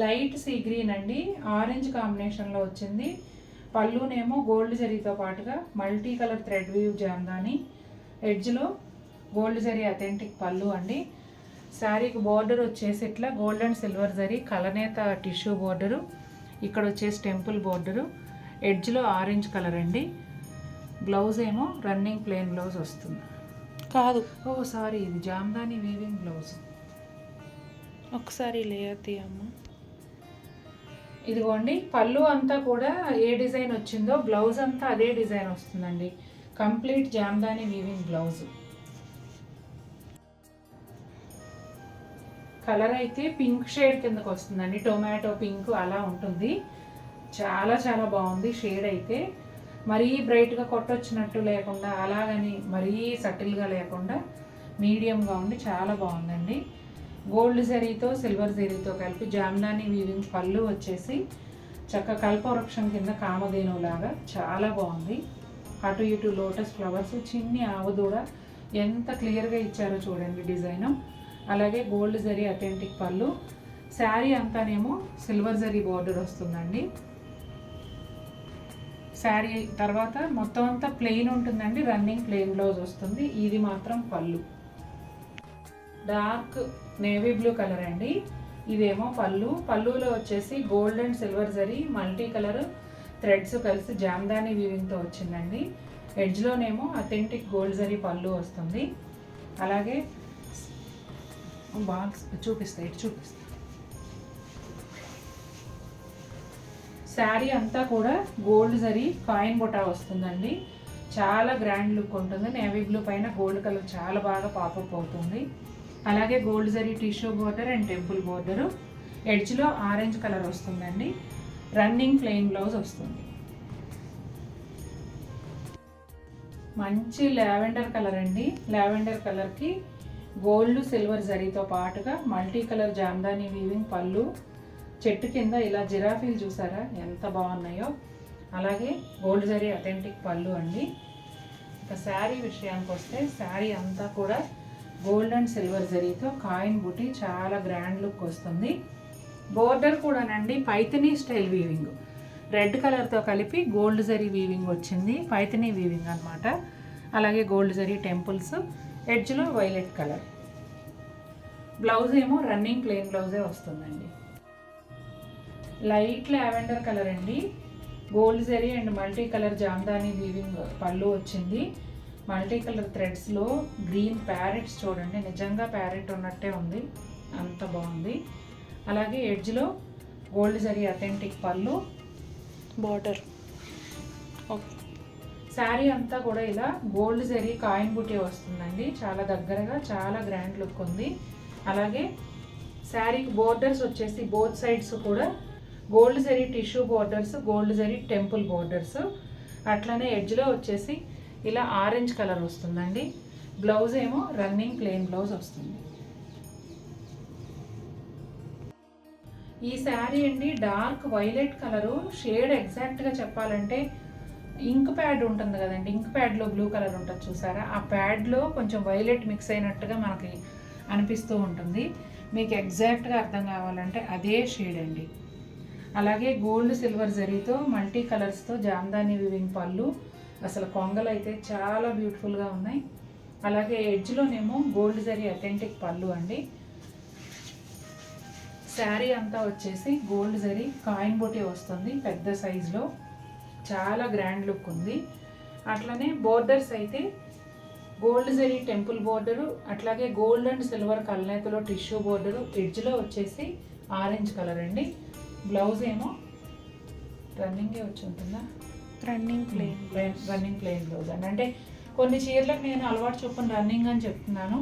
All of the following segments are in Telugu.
లైట్ సీ గ్రీన్ అండి, ఆరెంజ్ కాంబినేషన్లో వచ్చింది. పళ్ళునేమో గోల్డ్ జరీతో పాటుగా multi colour thread weave Jamdani, ఎడ్జ్లో గోల్డ్ జరీ అథెంటిక్ పళ్ళు అండి. శారీకి బోర్డర్ వచ్చేసి ఇట్లా గోల్డ్ అండ్ సిల్వర్ జరీ కలనేత టిష్యూ బోర్డరు, ఇక్కడ వచ్చేసి టెంపుల్ బోర్డరు, ఎడ్జ్లో ఆరెంజ్ కలర్ అండి. బ్లౌజ్ ఏమో రన్నింగ్ ప్లెయిన్ బ్లౌజ్ వస్తుంది. కాదు, సారీ, ఇది జామ్దాని వీవింగ్ బ్లౌజ్. ఒకసారి లేయతి అమ్మ. ఇదిగోండి, పళ్ళు అంతా కూడా ఏ డిజైన్ వచ్చిందో బ్లౌజ్ అంతా అదే డిజైన్ వస్తుందండి. Complete Jamdani weaving blouse. Colour అయితే పింక్ షేడ్ కిందకు వస్తుందండి, టొమాటో పింక్ అలా ఉంటుంది. చాలా చాలా బాగుంది షేడ్ అయితే. మరీ బ్రైట్గా కొట్టొచ్చినట్టు లేకుండా, అలాగని మరీ సటిల్గా లేకుండా మీడియంగా ఉండి చాలా బాగుందండి. గోల్డ్ జరీతో సిల్వర్ జరీతో కలిపి జామ్దాని వీవింగ్ పళ్ళు వచ్చేసి చక్క కల్పవృక్షం కింద కామధేను లాగా చాలా బాగుంది. అటు ఇటు లోటస్ ఫ్లవర్స్, చిన్ని ఆవుదూడ ఎంత క్లియర్గా ఇచ్చారో చూడండి డిజైను. అలాగే గోల్డ్ జరీ అథెంటిక్ పళ్ళు. శారీ అంతానేమో సిల్వర్ జరీ బోర్డర్ వస్తుందండి. శారీ తర్వాత మొత్తం అంతా ప్లెయిన్ ఉంటుందండి, రన్నింగ్ ప్లెయిన్ బ్లౌజ్ వస్తుంది. ఇది మాత్రం పళ్ళు డార్క్ నేవీ బ్లూ కలర్ అండి. ఇదేమో పళ్ళు. పళ్ళులో వచ్చేసి gold and silver zari multi colour threads కలిసి జామ్దాని వీవింగ్తో వచ్చిందండి. ఎడ్జ్లోనేమో అథెంటిక్ గోల్డ్ జరీ పళ్ళు వస్తుంది. అలాగే బాక్స్ చూపిస్తాయి, ఇటు చూపిస్తాయి. శారీ అంతా కూడా గోల్డ్ జరీ కాయిన్ బొటా వస్తుందండి. చాలా గ్రాండ్ లుక్ ఉంటుంది. నేవీ బ్లూ పైన గోల్డ్ కలర్ చాలా బాగా పాపప్ అవుతుంది. అలాగే gold zari tissue border and temple border, ఎడ్జ్లో ఆరెంజ్ కలర్ వస్తుందండి. రన్నింగ్ ప్లెయిన్ బ్లౌజ్ వస్తుంది. మంచి లావెండర్ కలర్ అండి. లావెండర్ కలర్కి గోల్డ్ సిల్వర్ జరీతో పాటుగా మల్టీ కలర్ జామ్దాని వీవింగ్ పళ్ళు. చెట్టు కింద ఇలా జిరాఫీలు చూసారా ఎంత బాగున్నాయో. అలాగే గోల్డ్ జరీ అథెంటిక్ పళ్ళు అండి. ఇక శారీ విషయానికి వస్తే శారీ అంతా కూడా గోల్డ్ అండ్ సిల్వర్ జరీతో కాయిన్ బుటీ చాలా గ్రాండ్ లుక్ వస్తుంది. బోర్డర్ కూడానండి పైథినీ స్టైల్ వీవింగ్, రెడ్ కలర్తో కలిపి గోల్డ్ జరీ వీవింగ్ వచ్చింది. పైథినీ వీవింగ్ అనమాట. అలాగే గోల్డ్ జరీ టెంపుల్స్, ఎడ్జ్లో వైలెట్ కలర్. బ్లౌజ్ ఏమో రన్నింగ్ ప్లెయిన్ బ్లౌజే వస్తుందండి. లైట్ లావెండర్ కలర్ అండి. Gold zari and multi colour Jamdani weaving పళ్ళు వచ్చింది. మల్టీ కలర్ థ్రెడ్స్లో గ్రీన్ ప్యారెట్స్ చూడండి, నిజంగా ప్యారెట్ ఉన్నట్టే ఉంది, అంత బాగుంది. అలాగే ఎడ్జ్లో గోల్డ్ జరీ అథెంటిక్ పళ్ళు, బార్డర్. శారీ అంతా కూడా ఇలా గోల్డ్ జరీ కాయిన్ బుటీ వస్తుందండి. చాలా దగ్గరగా చాలా గ్రాండ్ లుక్ ఉంది. అలాగే శారీకి బోర్డర్స్ వచ్చేసి బోత్ సైడ్స్ కూడా gold zari tissue borders, gold zari temple borders. అట్లనే ఎడ్జ్లో వచ్చేసి ఇలా ఆరెంజ్ కలర్ వస్తుందండి. బ్లౌజ్ ఏమో రన్నింగ్ ప్లెయిన్ బ్లౌజ్ వస్తుంది. ఈ శారీ అండి డార్క్ వైలెట్ కలరు షేడ్. ఎగ్జాక్ట్గా చెప్పాలంటే ఇంక్ ప్యాడ్ ఉంటుంది కదండి, ఇంక్ ప్యాడ్లో బ్లూ కలర్ ఉంటుంది చూసారా, ఆ ప్యాడ్లో కొంచెం వైలెట్ మిక్స్ అయినట్టుగా మనకి అనిపిస్తూ ఉంటుంది. మీకు ఎగ్జాక్ట్గా అర్థం కావాలంటే అదే షేడ్ అండి. అలాగే గోల్డ్ సిల్వర్ జరీతో మల్టీ కలర్స్తో జామ్దాని వీవింగ్ పళ్ళు. అసలు కొంగలు అయితే చాలా బ్యూటిఫుల్గా ఉన్నాయి. అలాగే ఎడ్జ్లోనేమో గోల్డ్ జరీ అథెంటిక్ పళ్ళు అండి. శారీ అంతా వచ్చేసి గోల్డ్ జరీ కాయిన్ బొటీ వస్తుంది పెద్ద సైజులో, చాలా గ్రాండ్ లుక్ ఉంది. అట్లనే బోర్డర్స్ అయితే గోల్డ్ జరీ టెంపుల్ బోర్డరు, అట్లాగే గోల్డ్ అండ్ సిల్వర్ కల్నేతలో టిష్యూ బోర్డరు, ఎడ్జ్లో వచ్చేసి ఆరెంజ్ కలర్ అండి. బ్లౌజ్ ఏమో రన్నింగే వచ్చి ఉంటుందా, రన్నింగ్ ప్లెయిన్ బ్లౌజ్ అండి. అంటే కొన్ని చీరలకు నేను అలవాటు చొప్పున రన్నింగ్ అని చెప్తున్నాను,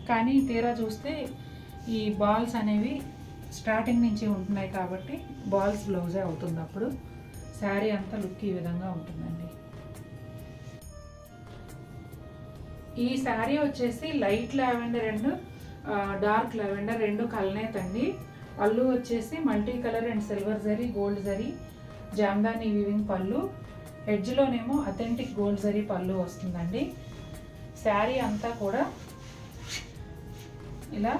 కానీ తీరా చూస్తే ఈ బాల్స్ అనేవి స్టార్టింగ్ నుంచి ఉంటున్నాయి కాబట్టి బాల్స్ బ్లౌజే అవుతుంది. అప్పుడు శారీ అంతా లుక్ ఈ విధంగా ఉంటుందండి. ఈ శారీ వచ్చేసి light lavender and dark lavender రెండు కలనేత్ అండి. పళ్ళు వచ్చేసి multi colour and silver zari gold zari Jamdani weaving పళ్ళు, ఎడ్జ్లోనేమో అథెంటిక్ గోల్డ్ జరీ పళ్ళు వస్తుందండి. శారీ అంతా కూడా ఇలా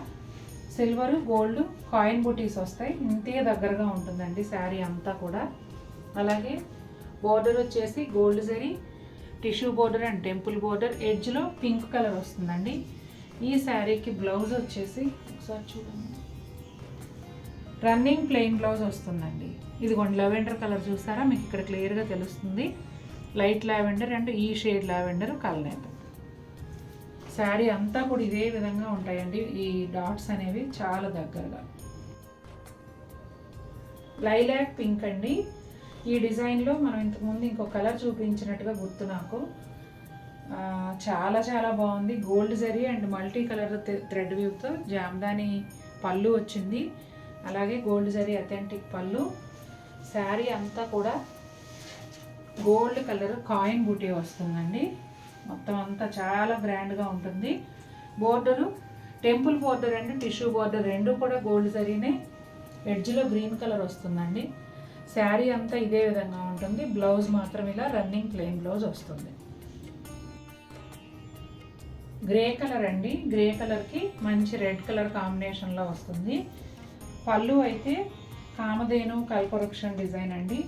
సిల్వర్ గోల్డ్ కాయిన్ బుటీస్ వస్తాయి. ఇంతే దగ్గరగా ఉంటుందండి శారీ అంతా కూడా. అలాగే బోర్డర్ వచ్చేసి gold zari tissue border and temple border, ఎడ్జ్లో పింక్ కలర్ వస్తుందండి. ఈ శారీకి బ్లౌజ్ వచ్చేసి ఒకసారి చూడండి, రన్నింగ్ ప్లెయిన్ బ్లౌజ్ వస్తుందండి. ఇదిగోండి లెవెండర్ కలర్ చూసారా, మీకు ఇక్కడ క్లియర్గా తెలుస్తుంది. లైట్ లావెండర్ అండ్ ఈ షేడ్ లావెండర్ కలనేత. శారీ అంతా కూడా ఇదే విధంగా ఉంటాయండి. ఈ డాట్స్ అనేవి చాలా దగ్గరగా. లైలాక్ పింక్ అండి. ఈ డిజైన్లో మనం ఇంతకుముందు ఇంకో కలర్ చూపించినట్టుగా గుర్తు నాకు. చాలా చాలా బాగుంది. Gold zari and multi colour thread వ్యూతో జామ్దాని పళ్ళు వచ్చింది. అలాగే గోల్డ్ జరీ అథెంటిక్ పళ్ళు. శారీ అంతా కూడా గోల్డ్ కలర్ కాయిన్ బూటీ వస్తుందండి. మొత్తం అంతా చాలా గ్రాండ్గా ఉంటుంది. Border temple border and tissue border రెండు కూడా గోల్డ్ జరీనే. ఎడ్జ్లో గ్రీన్ కలర్ వస్తుందండి. శారీ అంతా ఇదే విధంగా ఉంటుంది. బ్లౌజ్ మాత్రం ఇలా రన్నింగ్ ప్లెయిన్ బ్లౌజ్ వస్తుంది. గ్రే కలర్ అండి. గ్రే కలర్కి మంచి రెడ్ కలర్ కాంబినేషన్లో వస్తుంది. పళ్ళు అయితే కామధేను కల్పవృక్షం డిజైన్ అండి.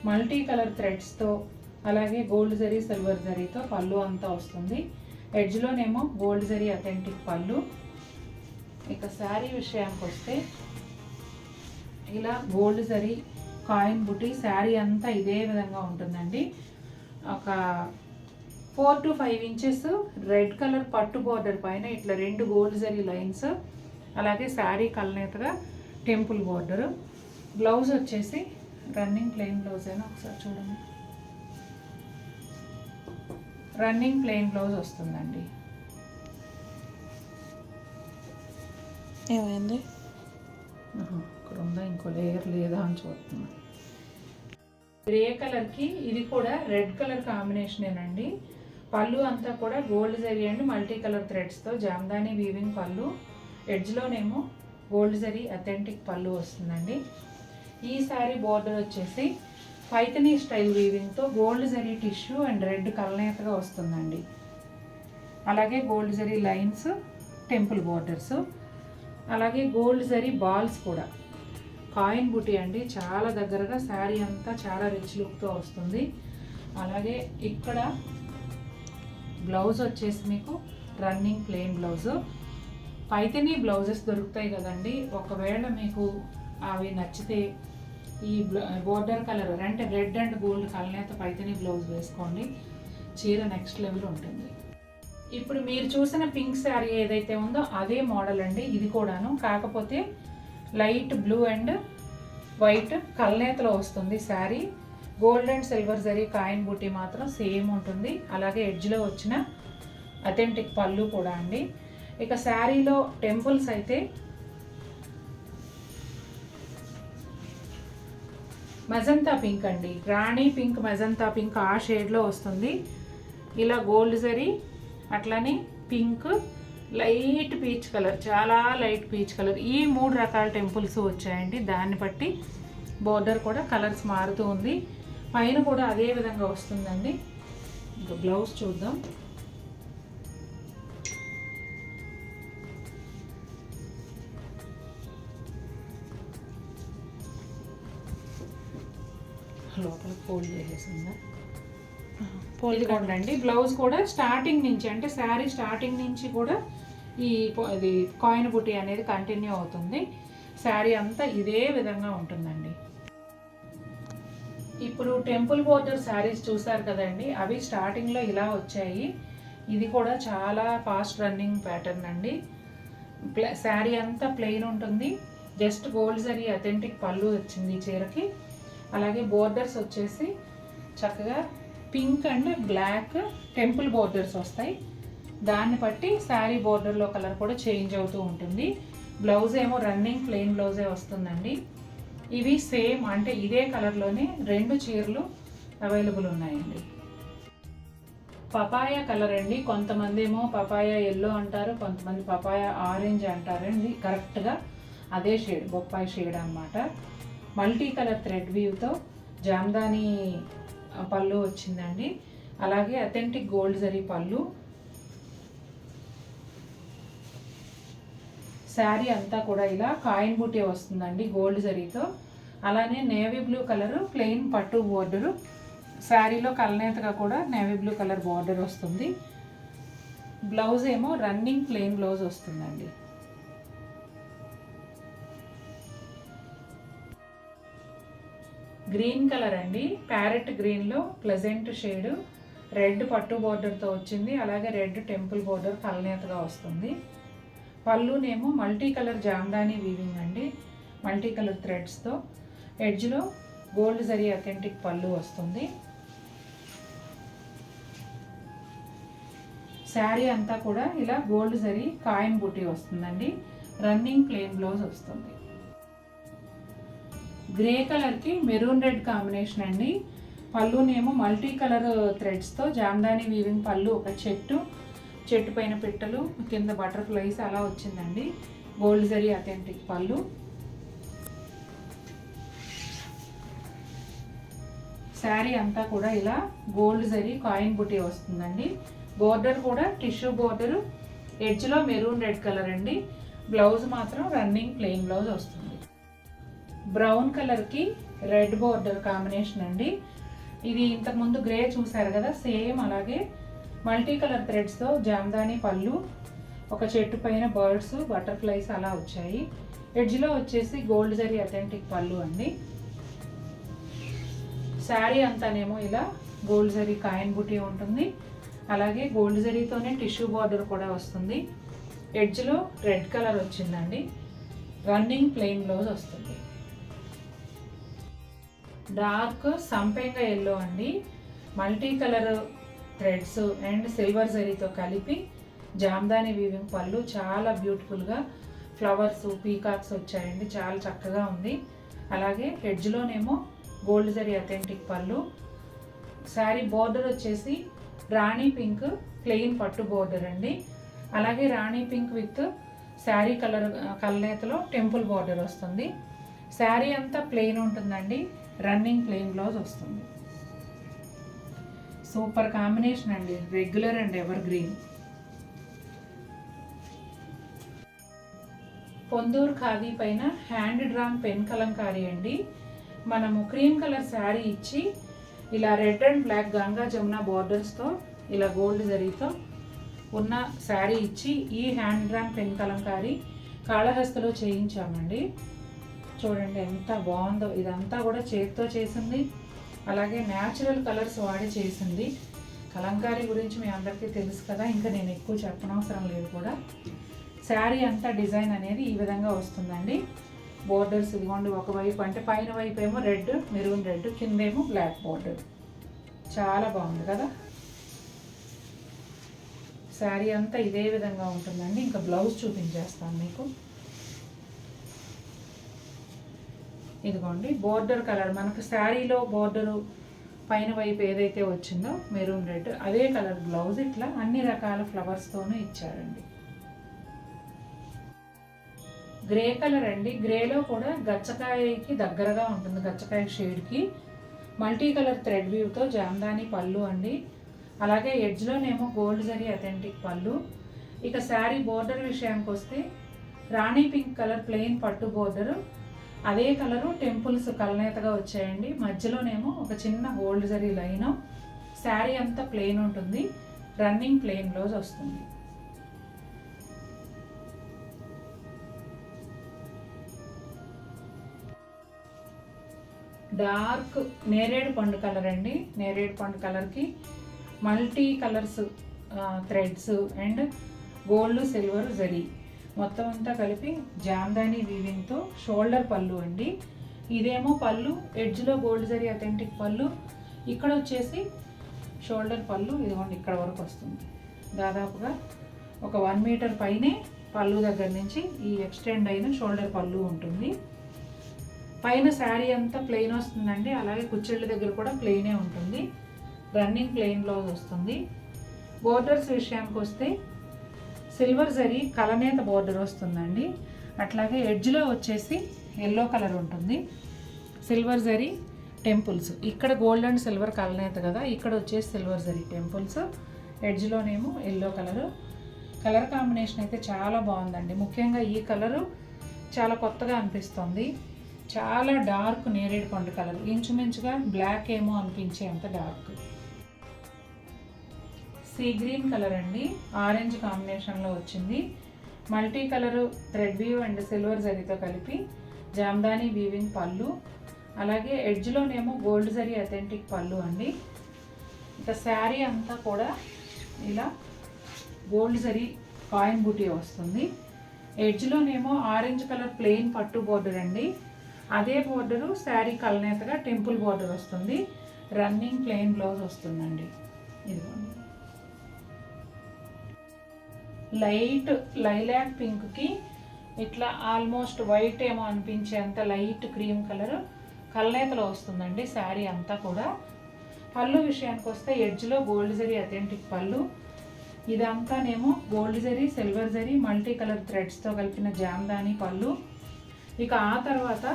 మల్టీ కలర్ థ్రెడ్స్తో అలాగే గోల్డ్ జరీ సిల్వర్ జరీతో పళ్ళు అంతా వస్తుంది. ఎడ్జ్లోనేమో గోల్డ్ జరీ అథెంటిక్ పళ్ళు. ఇక శారీ విషయానికి వస్తే ఇలా గోల్డ్ జరీ కాయిన్ బుటీ శారీ అంతా ఇదే విధంగా ఉంటుందండి. ఒక 4 to 5 ఇంచెస్ రెడ్ కలర్ పట్టు బోర్డర్ పైన ఇట్లా 2 గోల్డ్ జరీ లైన్స్, అలాగే శారీ కలనేతగా టెంపుల్ బోర్డరు. బ్లౌజ్ వచ్చేసి రన్నింగ్ ప్లెయిన్ బ్లౌజ్ అయినా ఒకసారి చూడండి, రన్నింగ్ ప్లెయిన్ బ్లౌజ్ వస్తుందండి. ఏమైంది ఇక్కడ ఉందా, ఇంకో లేయర్ లేదా అని చూస్తున్నాను. గ్రే కలర్కి ఇది కూడా రెడ్ కలర్ కాంబినేషనేనండి. పళ్ళు అంతా కూడా gold zari and multi colour థ్రెడ్స్తో జామ్దాని వీవింగ్ పళ్ళు. ఎడ్జ్లోనేమో గోల్డ్ జరీ అథెంటిక్ పళ్ళు వస్తుందండి. ఈ శారీ బోర్డర్ వచ్చేసి పైథనీ స్టైల్ వీవింగ్తో gold zari tissue and red కలనేతగా వస్తుందండి. అలాగే gold zari lines, temple borders, అలాగే గోల్డ్ జరీ బాల్స్ కూడా. కాయిన్ బుటీ అండి, చాలా దగ్గరగా శారీ అంతా చాలా రిచ్ లుక్తో వస్తుంది. అలాగే ఇక్కడ బ్లౌజ్ వచ్చేసి మీకు running plain blouse. Paithani blouses దొరుకుతాయి కదండి, ఒకవేళ మీకు అవి నచ్చితే ఈ బోర్డర్ కలర్ అంటే రెడ్ అండ్ గోల్డ్ కలనేత పైథనీ బ్లౌజ్ వేసుకోండి. చీర నెక్స్ట్ లెవెల్ ఉంటుంది. ఇప్పుడు మీరు చూసిన పింక్ శారీ ఏదైతే ఉందో అదే మోడల్ అండి ఇది కూడాను. కాకపోతే లైట్ బ్లూ అండ్ వైట్ కలనేతలో వస్తుంది sari. Gold and silver zari coin బూటీ మాత్రం సేమ్ ఉంటుంది. అలాగే ఎడ్జ్లో వచ్చిన అథెంటిక్ పళ్ళు కూడా అండి. ఇక శారీలో టెంపుల్స్ అయితే మెజంతా పింక్ అండి, రాణి పింక్ మెజంతా పింక్ ఆ షేడ్లో వస్తుంది. ఇలా గోల్డ్ జరీ అట్లానే పింక్, లైట్ పీచ్ కలర్, చాలా లైట్ పీచ్ కలర్, ఈ 3 రకాల టెంపుల్స్ వచ్చాయండి. దాన్ని బట్టి బోర్డర్ కూడా కలర్స్ మారుతూ ఉంది. పైన కూడా అదే విధంగా వస్తుందండి. ఇంకా బ్లౌజ్ చూద్దాం. లోపల ఫోల్డ్ చేసేసిందా, ఇదిగోండి. బ్లౌజ్ కూడా స్టార్టింగ్ నుంచి అంటే శారీ స్టార్టింగ్ నుంచి కూడా ఇది కాయిన్ బుటీ అనేది కంటిన్యూ అవుతుంది. శారీ అంతా ఇదే విధంగా ఉంటుందండి. ఇప్పుడు టెంపుల్ బోర్డర్ శారీస్ చూసారు కదండి, అవి స్టార్టింగ్లో ఇలా వచ్చాయి. ఇది కూడా చాలా ఫాస్ట్ రన్నింగ్ ప్యాటర్న్ అండి. శారీ అంతా ప్లెయిన్ ఉంటుంది. జస్ట్ గోల్డ్ జరీ అథెంటిక్ పళ్ళు వచ్చింది ఈ చీరకి. అలాగే బోర్డర్స్ వచ్చేసి చక్కగా pink and black temple borders వస్తాయి. దాన్ని బట్టి శారీ బోర్డర్లో కలర్ కూడా చేంజ్ అవుతూ ఉంటుంది. బ్లౌజ్ ఏమో రన్నింగ్ ప్లెయిన్ బ్లౌజే వస్తుందండి. ఇవి సేమ్ అంటే ఇదే కలర్లోనే 2 చీరలు అవైలబుల్ ఉన్నాయండి. పపాయ కలర్ అండి, కొంతమంది ఏమో పపాయ ఎల్లో అంటారు, కొంతమంది పపాయ ఆరెంజ్ అంటారండి. కరెక్ట్గా అదే షేడ్, బొప్పాయి షేడ్ అన్నమాట. మల్టీ కలర్ థ్రెడ్ వీవ్తో జామ్దాని పళ్ళు వచ్చిందండి. అలాగే అథెంటిక్ గోల్డ్ జరీ పళ్ళు. శారీ అంతా కూడా ఇలా కాయిన్ బూటీ వస్తుందండి గోల్డ్ జరీతో. అలానే నేవీ బ్లూ కలరు ప్లెయిన్ పట్టు బోర్డరు, శారీలో కలనేతగా కూడా నేవీ బ్లూ కలర్ బార్డర్ వస్తుంది. బ్లౌజ్ ఏమో రన్నింగ్ ప్లెయిన్ బ్లౌజ్ వస్తుందండి. గ్రీన్ కలర్ అండి, ప్యారెట్ గ్రీన్లో ప్లెజెంట్ షేడ్ రెడ్ పట్టు బోర్డర్తో వచ్చింది. అలాగే రెడ్ టెంపుల్ బోర్డర్ కలనేతగా వస్తుంది. పళ్ళునేమో మల్టీ కలర్ జామ్దాని వీవింగ్ అండి, మల్టీ కలర్ థ్రెడ్స్తో. ఎడ్జ్లో గోల్డ్ జరీ అథెంటిక్ పళ్ళు వస్తుంది. శారీ అంతా కూడా ఇలా గోల్డ్ జరీ కాయిన్ బూటీ వస్తుందండి. రన్నింగ్ ప్లెయిన్ బ్లౌజ్ వస్తుంది. గ్రే కలర్కి మెరూన్ రెడ్ కాంబినేషన్ అండి. పళ్ళునేమో మల్టీ కలర్ థ్రెడ్స్తో జామ్దాని వీవింగ్ పళ్ళు, ఒక చెట్టు పైన పెట్టలు, కింద బటర్ఫ్లైస్ అలా వచ్చిందండి. గోల్డ్ జరీ అథెంటిక్ పళ్ళు. శారీ అంతా కూడా ఇలా గోల్డ్ జరీ కాయిన్ బుటీ వస్తుందండి. బోర్డర్ కూడా టిష్యూ బోర్డరు, ఎడ్జ్లో మెరూన్ రెడ్ కలర్ అండి. బ్లౌజ్ మాత్రం రన్నింగ్ ప్లెయిన్ బ్లౌజ్ వస్తుంది. బ్రౌన్ కలర్కి రెడ్ బోర్డర్ కాంబినేషన్ అండి. ఇది ఇంతకుముందు గ్రే చూసారు కదా, సేమ్ అలాగే మల్టీ కలర్ థ్రెడ్స్తో జామ్దాని పళ్ళు, ఒక చెట్టు పైన బర్డ్స్ బటర్ఫ్లైస్ అలా వచ్చాయి. ఎడ్జ్లో వచ్చేసి గోల్డ్ జరీ అథెంటిక్ పళ్ళు అండి. శారీ అంతానేమో ఇలా గోల్డ్ జరీ కాయిన్ బుటీ ఉంటుంది. అలాగే గోల్డ్ జరీతోనే టిష్యూ బార్డర్ కూడా వస్తుంది. ఎడ్జ్లో రెడ్ కలర్ వచ్చిందండి. రన్నింగ్ ప్లెయిన్ బ్లౌజ్ వస్తుంది. డార్క్ సంపెంగ ఎల్లో అండి, multi colour threads and silver జరీతో కలిపి జామ్దాని వీవింగ్ పళ్ళు. చాలా బ్యూటిఫుల్గా ఫ్లవర్స్ పీకాక్స్ వచ్చాయండి, చాలా చక్కగా ఉంది. అలాగే ఎడ్జ్లోనేమో గోల్డ్ జరీ అథెంటిక్ పళ్ళు. శారీ బోర్డర్ వచ్చేసి రాణి పింక్ ప్లెయిన్ పట్టు బోర్డర్ అండి. అలాగే రాణి పింక్ విత్ శారీ కలనేతలో టెంపుల్ బోర్డర్ వస్తుంది. శారీ అంతా ప్లెయిన్ ఉంటుందండి. రన్నింగ్ ప్లెయిన్ బ్లౌజ్ వస్తుంది. సూపర్ కాంబినేషన్ అండి, regular and evergreen. Ponduru khadi పైన హ్యాండ్ డ్రాన్ పెన్ కలంకారీ అండి. మనము క్రీమ్ కలర్ శారీ ఇచ్చి ఇలా red and black Ganga Jamuna బోర్డర్స్తో ఇలా గోల్డ్ జరీతో ఉన్న శారీ ఇచ్చి ఈ హ్యాండ్ డ్రాన్ పెన్ కలంకారీ కాళహస్తిలో చేయించామండి. చూడండి ఎంత బాగుందో. ఇదంతా కూడా చేతితో చేసింది, అలాగే న్యాచురల్ కలర్స్ వాడి చేసింది. కలంకారీ గురించి మీ అందరికీ తెలుసు కదా, ఇంకా నేను ఎక్కువ చెప్పనవసరం లేదు కూడా. శారీ అంతా డిజైన్ అనేది ఈ విధంగా వస్తుందండి. బోర్డర్స్ ఇదిగోండి, ఒకవైపు అంటే పైన వైపు ఏమో రెడ్ మెరూన్ రెడ్, కిందేమో బ్లాక్ బోర్డర్. చాలా బాగుంది కదా. శారీ అంతా ఇదే విధంగా ఉంటుందండి. ఇంకా బ్లౌజ్ చూపించేస్తాను మీకు. ఇదిగోండి బోర్డర్ కలర్, మనకు శారీలో బోర్డరు పైన వైపు ఏదైతే వచ్చిందో మెరూన్ రెడ్, అదే కలర్ బ్లౌజ్. ఇట్లా అన్ని రకాల ఫ్లవర్స్తోనూ ఇచ్చారండి. గ్రే కలర్ అండి, గ్రేలో కూడా గచ్చకాయకి దగ్గరగా ఉంటుంది, గచ్చకాయ షేడ్కి. మల్టీ కలర్ థ్రెడ్ వ్యూతో జామ్దాని పళ్ళు అండి. అలాగే ఎడ్జ్లోనేమో గోల్డ్ జరీ అథెంటిక్ పళ్ళు. ఇక శారీ బోర్డర్ విషయానికి వస్తే రాణి పింక్ కలర్ ప్లెయిన్ పట్టు బోర్డరు, అదే కలరు టెంపుల్స్ కలనేతగా వచ్చాయండి. మధ్యలోనేమో ఒక చిన్న గోల్డ్ జరీ లైను. శారీ అంతా ప్లెయిన్ ఉంటుంది. రన్నింగ్ ప్లెయిన్ బ్లౌజ్ వస్తుంది. డార్క్ నేరేడు పండు కలర్ అండి. నేరేడు పండు కలర్కి multi colours threads and gold silver zari మొత్తం అంతా కలిపి జామ్దాని వీవింగ్తో షోల్డర్ పళ్ళు అండి. ఇదేమో పళ్ళు, ఎడ్జ్లో గోల్డ్ జరీ అథెంటిక్ పళ్ళు. ఇక్కడ వచ్చేసి షోల్డర్ పళ్ళు ఇదిగోండి ఇక్కడ వరకు వస్తుంది. దాదాపుగా ఒక 1 మీటర్ పైనే పళ్ళు దగ్గర నుంచి ఈ ఎక్స్టెండ్ అయిన షోల్డర్ పళ్ళు ఉంటుంది. పైన శారీ అంతా ప్లెయిన్ వస్తుందండి. అలాగే కుచ్చెళ్ళ దగ్గర కూడా ప్లెయినే ఉంటుంది. రన్నింగ్ ప్లెయిన్ బ్లౌజ్ వస్తుంది. బోర్డర్స్ విషయానికి వస్తే సిల్వర్ జరీ కలనేత బోర్డర్ వస్తుందండి. అట్లాగే ఎడ్జ్లో వచ్చేసి ఎల్లో కలర్ ఉంటుంది. సిల్వర్ జరీ టెంపుల్స్, ఇక్కడ గోల్డ్ అండ్ సిల్వర్ కలనేత కదా, ఇక్కడ వచ్చేసి సిల్వర్ జరీ టెంపుల్స్. ఎడ్జ్లోనేమో ఎల్లో కలరు. కలర్ కాంబినేషన్ అయితే చాలా బాగుందండి. ముఖ్యంగా ఈ కలరు చాలా కొత్తగా అనిపిస్తుంది. చాలా డార్క్ నేరేడు పండు కలర్, ఇంచుమించుగా బ్లాక్ ఏమో అనిపించే అంత డార్క్. సీ గ్రీన్ కలర్ అండి, ఆరెంజ్ కాంబినేషన్లో వచ్చింది. Multi colour thread weave and silver జరీతో కలిపి జామ్దాని వీవింగ్ పళ్ళు, అలాగే ఎడ్జ్లోనేమో గోల్డ్ జరీ అథెంటిక్ పళ్ళు అండి. ఇక శారీ అంతా కూడా ఇలా గోల్డ్ జరీ కాయిన్ బూటీ వస్తుంది. ఎడ్జ్లోనేమో ఆరెంజ్ కలర్ ప్లెయిన్ పట్టు బోర్డర్ అండి. అదే బోర్డరు శారీ కలనేతగా టెంపుల్ బోర్డర్ వస్తుంది. రన్నింగ్ ప్లెయిన్ బ్లౌజ్ వస్తుందండి. ఇదిగోండి, లైట్ లైలాక్ పింక్కి ఇట్లా ఆల్మోస్ట్ వైట్ ఏమో అనిపించేంత లైట్ క్రీమ్ కలర్ కలనేతలో వస్తుందండి శారీ అంతా కూడా. పళ్ళు విషయానికి వస్తే ఎడ్జ్లో గోల్డ్ జరీ అథెంటిక్ పళ్ళు, ఇదంతానేమో gold zari silver zari multi colour థ్రెడ్స్తో కలిపిన జామ్దాని పళ్ళు. ఇక ఆ తర్వాత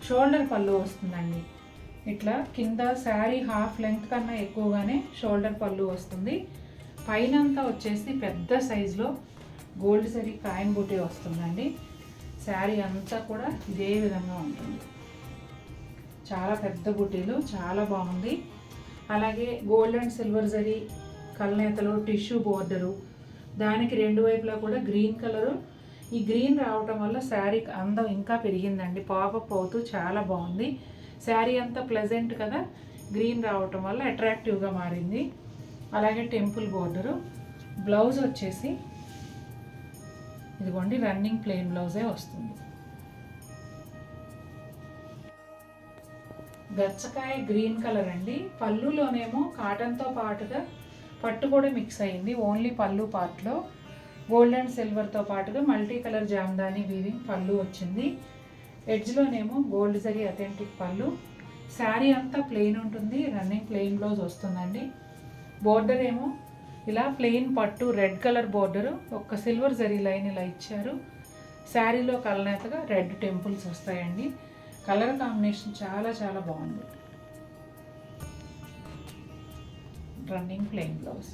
షోల్డర్ పళ్ళు వస్తుందండి. ఇట్లా కింద శారీ హాఫ్ లెంగ్త్ కన్నా ఎక్కువగానే షోల్డర్ పళ్ళు వస్తుంది. పైనంతా వచ్చేసి పెద్ద సైజులో గోల్డ్ జరీ కాయిన్ బూటీ వస్తుందండి. శారీ అంతా కూడా ఇదే విధంగా ఉంటుంది. చాలా పెద్ద బూటీలు, చాలా బాగుంది. అలాగే గోల్డ్ అండ్ సిల్వర్ జరీ కల్నేతలో టిష్యూ బోర్డరు, దానికి రెండు వైపులా కూడా గ్రీన్ కలరు. ఈ గ్రీన్ రావటం వల్ల శారీ అందం ఇంకా పెరిగిందండి, పాపప్ అవుతూ చాలా బాగుంది. శారీ అంతా ప్లెజెంట్ కదా, గ్రీన్ రావటం వల్ల అట్రాక్టివ్గా మారింది. అలాగే టెంపుల్ బోర్డరు. బ్లౌజ్ వచ్చేసి ఇదిగోండి, రన్నింగ్ ప్లెయిన్ బ్లౌజే వస్తుంది. గచ్చకాయ గ్రీన్ కలర్ అండి. పళ్ళులోనేమో కాటన్తో పాటుగా పట్టు కూడా మిక్స్ అయింది. ఓన్లీ పళ్ళు పార్ట్లో గోల్డ్ అండ్ సిల్వర్తో పాటుగా మల్టీ కలర్ జామ్దాని వీవింగ్ పళ్ళు వచ్చింది. ఎడ్జ్లోనేమో గోల్డ్ జరీ అథెంటిక్ పళ్ళు. శారీ అంతా ప్లెయిన్ ఉంటుంది, రన్నింగ్ ప్లెయిన్ బ్లౌజ్ వస్తుందండి. బోర్డర్ ఏమో ఇలా ప్లెయిన్ పట్టు రెడ్ కలర్ బోర్డరు, ఒక్క సిల్వర్ జరీ లైన్ ఇలా ఇచ్చారు. శారీలో కలనేతగా రెడ్ టెంపుల్స్ వస్తాయండి. కలర్ కాంబినేషన్ చాలా చాలా బాగుంది. Running plain blouse.